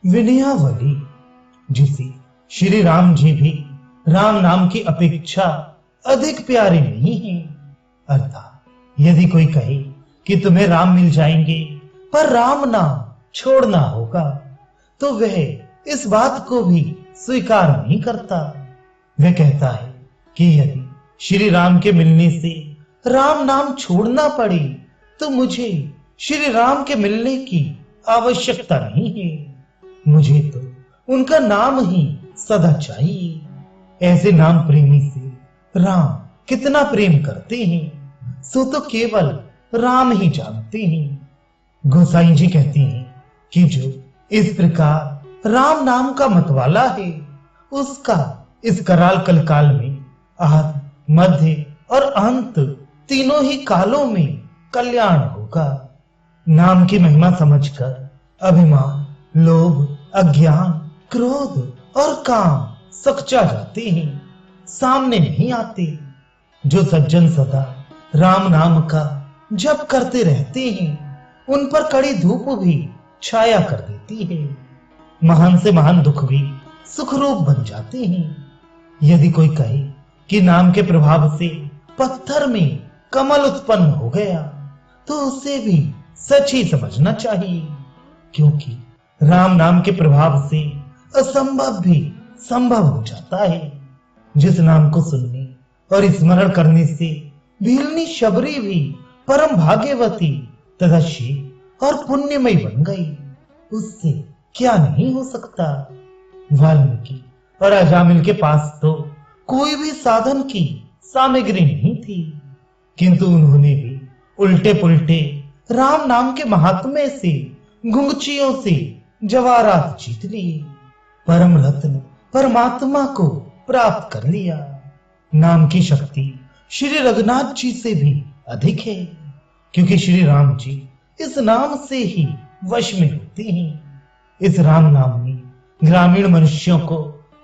विनयावली, जिसे श्री राम जी भी राम नाम की अपेक्षा अधिक प्यारे नहीं है। अर्थात यदि कोई कहे कि तुम्हें राम मिल जाएंगे पर राम नाम छोड़ना होगा, तो वह इस बात को भी स्वीकार नहीं करता। वह कहता है कि यदि श्री राम के मिलने से राम नाम छोड़ना पड़े तो मुझे श्री राम के मिलने की आवश्यकता नहीं है। मुझे तो उनका नाम ही सदा चाहिए। ऐसे नाम प्रेमी से राम कितना प्रेम करते हैं सो तो केवल राम ही जानते हैं। गोसाई जी कहते हैं कि जो इस प्रकार राम नाम का मतवाला है उसका इस कराल कलकाल में आदि, मध्य और अंत तीनों ही कालों में कल्याण होगा। नाम की महिमा समझकर अभिमान, लोभ, अज्ञान, क्रोध और काम सकचा जाते हैं, सामने नहीं आते। जो सज्जन सदा राम नाम का जप करते रहते हैं उन पर कड़ी धूप भी छाया कर देती है। महान से महान दुख भी सुखरूप बन जाते हैं। यदि कोई कहे कि नाम के प्रभाव से पत्थर में कमल उत्पन्न हो गया तो उसे भी सच ही समझना चाहिए, क्योंकि राम नाम के प्रभाव से असंभव भी संभव हो जाता है। जिस नाम को सुनने और स्मरण करने से भीलनी शबरी भी परम भाग्यवती तथा शील और पुण्यमयी बन गई, उससे क्या नहीं हो सकता। वाल्मीकि और अजामिल के पास तो कोई भी साधन की सामग्री नहीं थी, किंतु उन्होंने भी उल्टे पुल्टे राम नाम के महात्म्य से घुंघचियों से जवाहरात जीत लिए, परम रत्न परमात्मा को प्राप्त कर लिया। नाम की शक्ति श्री रघुनाथ जी से भी अधिक है, क्योंकि श्री राम जी इस नाम से ही वश में होते हैं। इस राम नाम ने ग्रामीण मनुष्यों को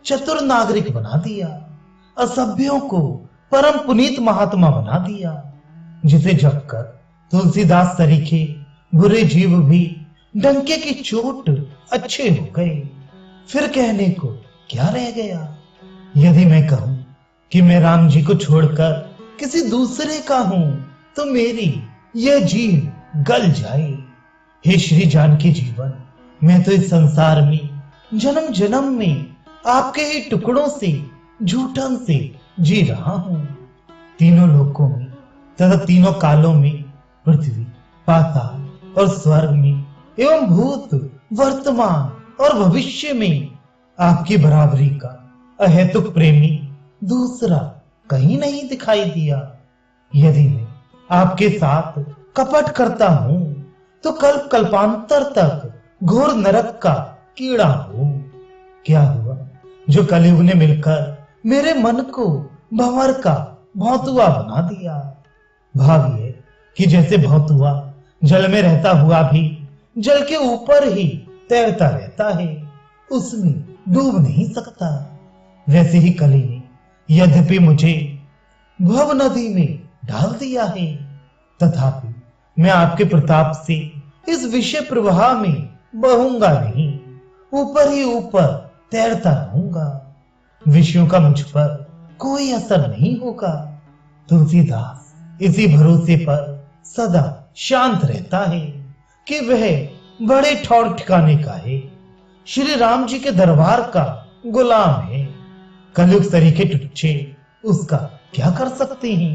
चतुर नागरिक बना दिया, असभ्यों को परम पुनीत महात्मा बना दिया, जिसे जपकर तुलसीदास तरीके बुरे जीव भी डंके की चोट अच्छे हो गए। फिर कहने को क्या रह गया। यदि मैं कहूं कि मैं राम जी को छोड़कर किसी दूसरे का हूं तो मेरी यह जीव गल जाए। हे श्री जानकी जीवन, मैं तो इस संसार में जन्म जन्म में आपके ही टुकड़ों से झूठन से जी रहा हूं। तीनों लोकों में तथा तीनों कालों में, पृथ्वी, पाताल और स्वर्ग में एवं भूत, वर्तमान और भविष्य में आपकी बराबरी का अहेतुक प्रेमी दूसरा कहीं नहीं दिखाई दिया। यदि मैं आपके साथ कपट करता हूं तो कल्प कल्पांतर तक घोर नरक का कीड़ा हो। क्या हुआ जो कलयुग ने मिलकर मेरे मन को भंवर का भौतुआ बना दिया। भाव ये कि जैसे भौतुआ जल में रहता हुआ भी जल के ऊपर ही तैरता रहता है, उसमें डूब नहीं सकता, वैसे ही कली ने यद्यपि मुझे भव नदी में डाल दिया है, तथापि मैं आपके प्रताप से इस विषय प्रवाह में बहूंगा नहीं, ऊपर ही ऊपर तैरता रहूंगा। विषयों का मुझ पर कोई असर नहीं होगा। तुलसीदास इसी भरोसे पर सदा शांत रहता है कि वह बड़े ठौर ठिकाने का है, श्री राम जी के दरबार का गुलाम है। कलयुग सरीखे टुच्चे उसका क्या कर सकते हैं।